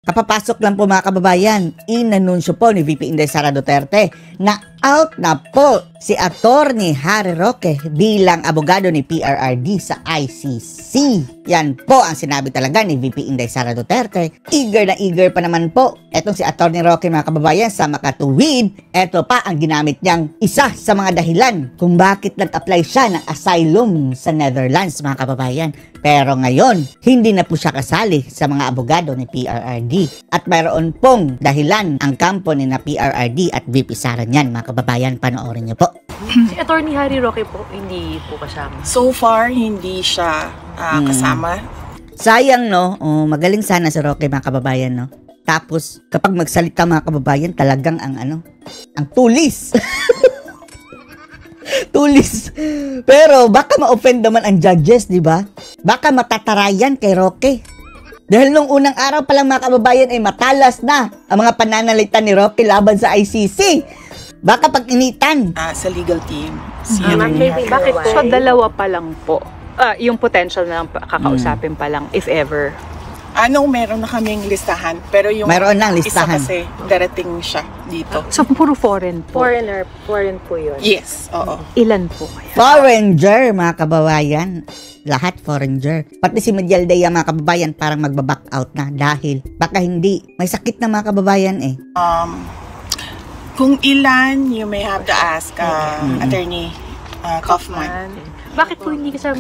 Kapapasok lang po mga kababayan, inanunsyo po ni VP Inday Sara Duterte na out na po si Attorney Harry Roque bilang abogado ni PRRD sa ICC. Yan po ang sinabi talaga ni VP Inday Sara Duterte. Eager na eager pa naman po etong si Attorney Roque mga kababayan sa makatuwid. Ito pa ang ginamit niyang isa sa mga dahilan kung bakit nag-apply siya ng asylum sa Netherlands mga kababayan. Pero ngayon, hindi na po siya kasali sa mga abogado ni PRRD. At mayroon pong dahilan ang kampo ni na PRRD at VP Sara niyan mga kababayan. Panoorin niyo po. Si Attorney Harry Roque po, hindi po kasama. So far, hindi siya kasama. Sayang no, magaling sana si Roque mga kababayan no. Tapos kapag magsalita mga kababayan talagang ang tulis. Tulis. Pero baka ma-offend naman ang judges, di ba? Baka matatarayan kay Roque. Dahil nung unang araw pa lang mga kababayan ay matalas na ang mga pananalita ni Roque laban sa ICC. Baka pag-initan. Sa legal team. Si Bakit po? So, dalawa pa lang po. Yung potential na lang kakausapin pa lang, if ever. Meron na kaming listahan. Pero yung Mayroon lang listahan. isa kasi, darating siya dito. So, puro foreign po. Foreign po yun. Yes, oo. Ilan po kaya? Foreigner mga kababayan. Lahat foreigner. Pati si Medialdea mga kababayan parang magbaback out na dahil baka hindi. May sakit na mga kababayan eh. Kung ilan, you may have to ask Attorney Kaufman. Bakit po hindi kasama?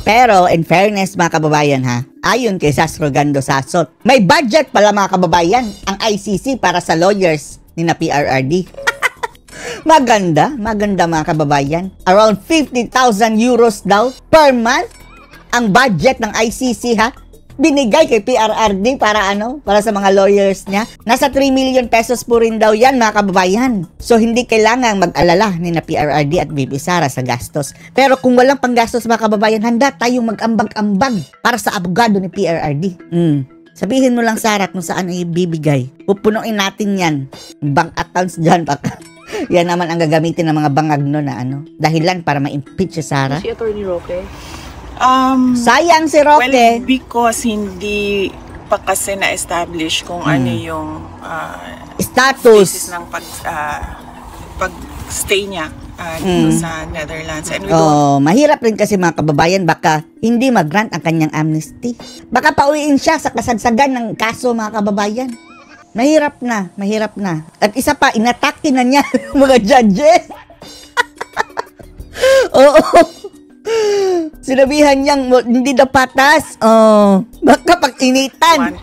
Pero, in fairness mga kababayan ha, ayon kay Sastro Gando Sasot, may budget pala mga kababayan ang ICC para sa lawyers ni na PRRD. Maganda mga kababayan. Around 50,000 euros daw per month ang budget ng ICC ha. Binigay kay PRRD para para sa mga lawyers niya. Nasa 3 million pesos po rin daw yan mga kababayan. So hindi kailangang mag-alala ni na PRRD at VP Sara sa gastos. Pero kung walang panggastos mga kababayan, handa tayong mag-ambag-ambag para sa abogado ni PRRD. Sabihin mo lang Sara kung saan ay bibigay. Pupunuin natin yan. Bank accounts dyan baka. Yan naman ang gagamitin ng mga bangag no na dahilan para ma-impeach si Sara. Si Attorney Roque? Sayang si Roque. Well, because hindi pa kasi na-establish kung ano yung status basis ng pag-stay niya dito sa Netherlands. And we mahirap rin kasi mga kababayan, baka hindi mag-grant ang kanyang amnesty. Baka pauwiin siya sa kasagsagan ng kaso mga kababayan. Mahirap na. At isa pa, inatake na niya mga judges. Oo. Sinabihan niyang hindi na patas. Baka pag-initan.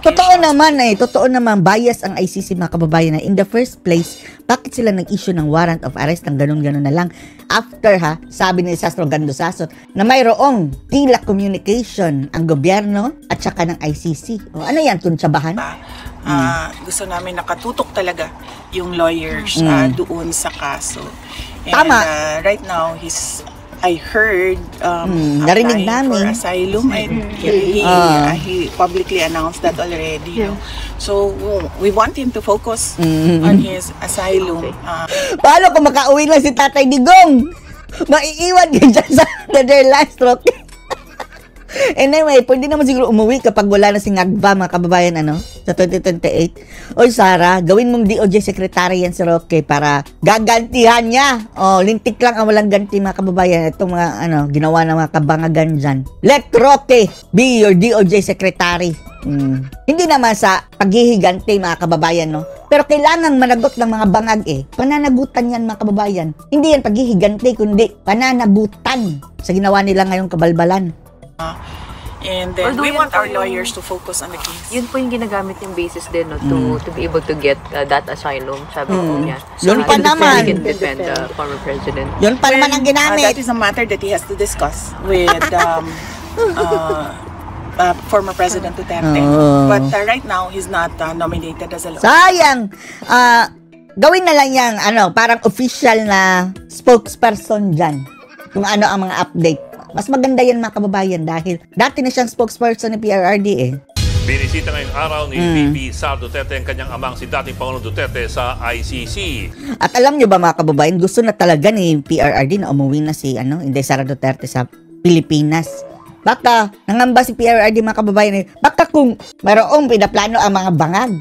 Totoo naman, bias ang ICC mga kababayan na in the first place, bakit sila nag-issue ng warrant of arrest ng ganun-ganun na lang? After sabi ni Sastro Gando Sasot na mayroong tila communication ang gobyerno at saka ng ICC. Ano yan, tuntsabahan? Gusto namin nakatutok talaga yung lawyers doon sa kaso. And, Tama. Right now, I heard narinig applying namin for asylum and he publicly announced that already. So we want him to focus on his asylum. Paano kung makauwi lang si Tatay Digong? Maiiwan din dyan sa Netherlands, Roque. Anyway, pwede naman siguro umuwi kapag wala na si Ngagba, mga kababayan, sa 2028. Oy, Sara, gawin mong DOJ Secretary yan si Roque para gagantihan niya. Lintik lang ang walang ganti, mga kababayan. Itong mga, ginawa ng mga kabangagan dyan. Let Roque be your DOJ Secretary. Hindi naman sa paghihiganti, mga kababayan, Pero kailangan managot ng mga bangag Pananagutan yan, mga kababayan. Hindi yan paghihiganti, kundi pananagutan sa ginawa nila ngayong kabalbalan. And then we want our lawyers to focus on the case. Yun po yung ginagamit yung basis din to be able to get that asylum, sabi po niya. Yun pa naman. He can defend the former president. Yun pa naman ang ginamit. That is a matter that he has to discuss with former President Duterte. But right now, he's not nominated as a lawyer. Sayang! Gawin na lang yang parang official na spokesperson dyan. Kung ano ang mga update. Mas maganda yan mga kababayan dahil dati na siyang spokesperson ng PRRD Binisita ngayong araw ni VP Sara Duterte ang kanyang amang si dating Pangulong Duterte sa ICC. At alam nyo ba mga kababayan, gusto na talaga ni PRRD na umuwi na si Inday Sara Duterte sa Pilipinas. Baka nangamba si PRRD mga kababayan baka kung mayroong pinaplano ang mga bangag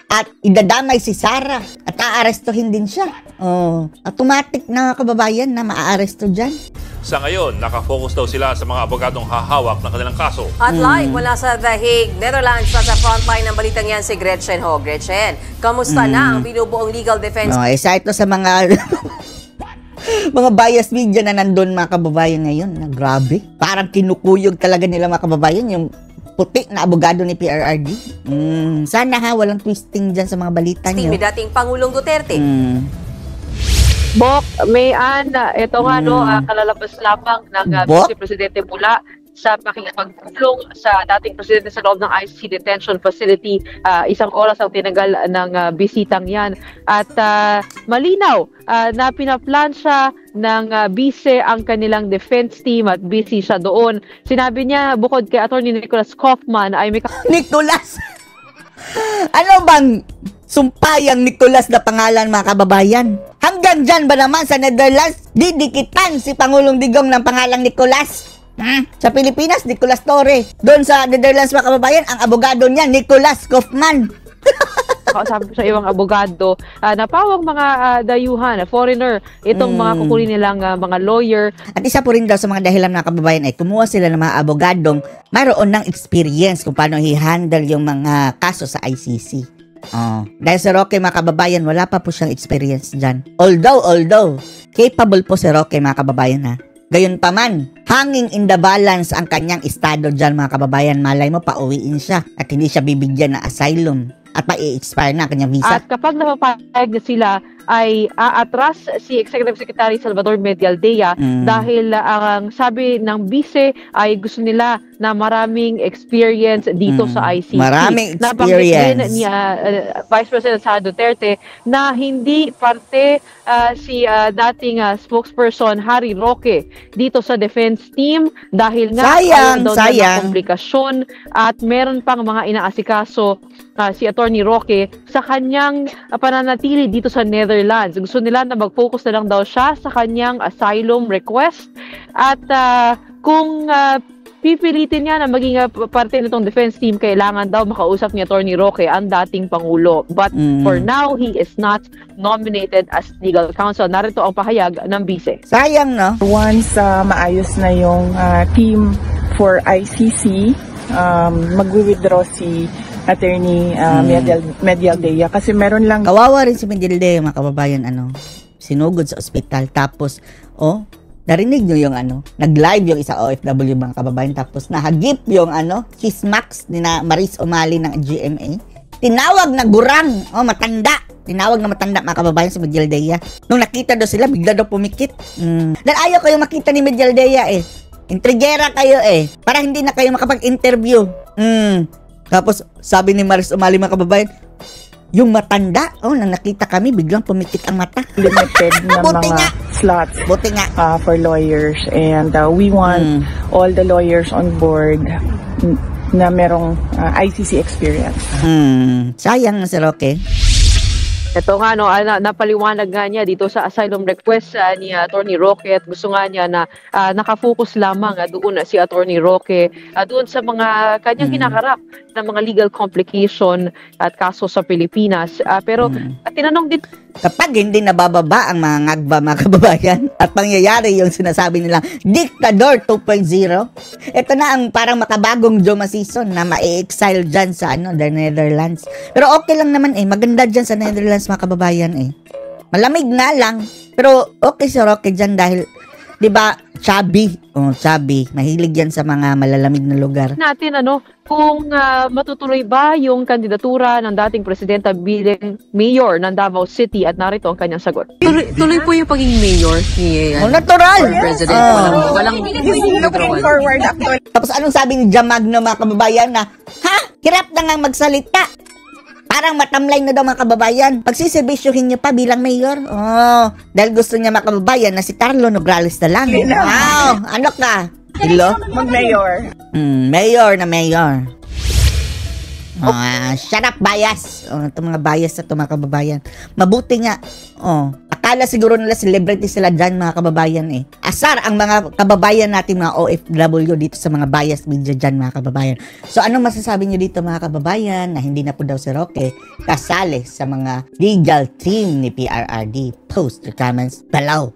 at idadamay si Sara at aarestuhin din siya. Automatic na kababayan na maaaresto dyan. Sa ngayon, nakafocus daw sila sa mga abogadong hahawak ng kanilang kaso. At live mula sa The Hague, Netherlands, sa frontline ng balitang yan si Gretchen Ho. Gretchen, kamusta na ang binubuong legal defense? Isa ito sa mga mga bias media na nandun mga kababayan ngayon. Na grabe. Parang kinukuyog talaga nila mga kababayan yung puti na abogado ni PRRD. Sana walang twisting dyan sa mga balita niyo. Ni dating Pangulong Duterte. Bok, Mayan, ito nga kalalabas lamang ng Vice Presidente mula sa pakikipagtulong sa dating presidente sa loob ng ICC Detention Facility. Isang oras ang tinagal ng bisitang yan. At malinaw na pinaplansya ng bise ang kanilang defense team at busy siya doon. Sinabi niya bukod kay Attorney Nicholas Kaufman ay may... Nicholas! Ano bang sumpayang Nicholas na pangalan mga kababayan? Hanggang dyan ba naman sa Netherlands, didikitan si Pangulong Digong ng pangalang Nicholas? Sa Pilipinas, Nicholas Torre. Doon sa Netherlands mga kababayan, ang abogado niya, Nicholas Kaufman. Sabi sa ibang abogado, napawang mga dayuhan, foreigner, itong mga kukunin nilang mga lawyer. At isa po rin daw sa mga dahilan ng kababayan ay kumuha sila ng mga abogadong mayroon ng experience kung paano i-handle yung mga kaso sa ICC. Dahil si Roque mga kababayan, wala pa po siyang experience dyan. Although, capable po si Roque mga kababayan ha. Gayon pa man, hanging in the balance ang kanyang estado dyan mga kababayan. Malay mo, pauwiin siya at hindi siya bibigyan ng asylum at pa-i-expire na kanyang visa. At kapag napapayag na sila, ay aatras si Executive Secretary Salvador Medialdea dahil ang sabi ng bise ay gusto nila na maraming experience dito sa ICC. Maraming experience. Nabanggit din ni Vice President Sara Duterte na hindi parte si dating spokesperson Harry Roque dito sa defense team dahil nga sayang komplikasyon at meron pang mga inaasikaso si Attorney Roque sa kanyang pananatili dito sa Netherlands. Gusto nila na mag-focus na lang daw siya sa kanyang asylum request at kung pipilitin niya na maging parte nitong defense team, kailangan daw makausap ni Attorney Roque ang dating Pangulo. But for now, he is not nominated as legal counsel. Narito ang pahayag ng bise. Sayang, no? Once maayos na yung team for ICC, magwi-withdraw si Attorney Medialdea kasi meron lang... Kawawa rin si Medialdea mga kababayan, sinugod sa ospital. Tapos, narinig nyo yung nag-live yung isa OFW mga kababayan. Tapos nahagip yung chismax ni na Maris Umali ng GMA. Tinawag na gurang, matanda. Tinawag na matanda mga kababayan si Medialdea. Nung nakita daw sila, bigla daw pumikit. Dahil ayaw kayo makita ni Medialdea Intrigera kayo para hindi na kayo makapag-interview. Tapos sabi ni Maris Umali mga kababayan, yung matanda, nang nakita kami, biglang pumikit ang mata. Limited na mga slots for lawyers. And we want all the lawyers on board na merong ICC experience. Sayang na si Roque. Ito nga, napaliwanag nga niya dito sa asylum request ni Attorney Roque at gusto nga niya na nakafocus lamang doon si Attorney Roque doon sa mga kanyang hinaharap na mga legal complication at kaso sa Pilipinas. Pero tinanong din, kapag hindi nabababa ang mga ngagba mga kababayan at pangyayari yung sinasabi nila Dictador 2.0, ito na ang parang makabagong Joma season na ma-exile dyan sa the Netherlands. Pero okay lang naman maganda dyan sa Netherlands mga kababayan malamig nga lang pero okay si Roque dyan dahil diba chubby mahilig yan sa mga malalamig na lugar natin kung matutuloy ba yung kandidatura ng dating presidenta bilang mayor ng Davao City at narito ang kanyang sagot. Tuloy po yung pagiging mayor ni natural President. Walang looking forward actually. Tapos anong sabi ni Jamagno mga kababayan na hirap na nga magsalita. Parang matamlay na daw mga kababayan. Pagsiservisyohin niya pa bilang mayor. Dahil gusto niya mga kababayan na si Carlo Nograles na lang. Wow! Ano ka? Hello? Mag-mayor. Mayor na mayor. Shut up, bias. Ito mga bias na ito mga kababayan. Mabuti nga. Akala siguro nila celebrity sila dyan, mga kababayan eh. Asar ang mga kababayan natin, mga OFW dito sa mga bias media dyan, mga kababayan. So anong masasabi nyo dito, mga kababayan, na hindi na po daw si Roque kasali sa mga legal team ni PRRD? Post your comments below.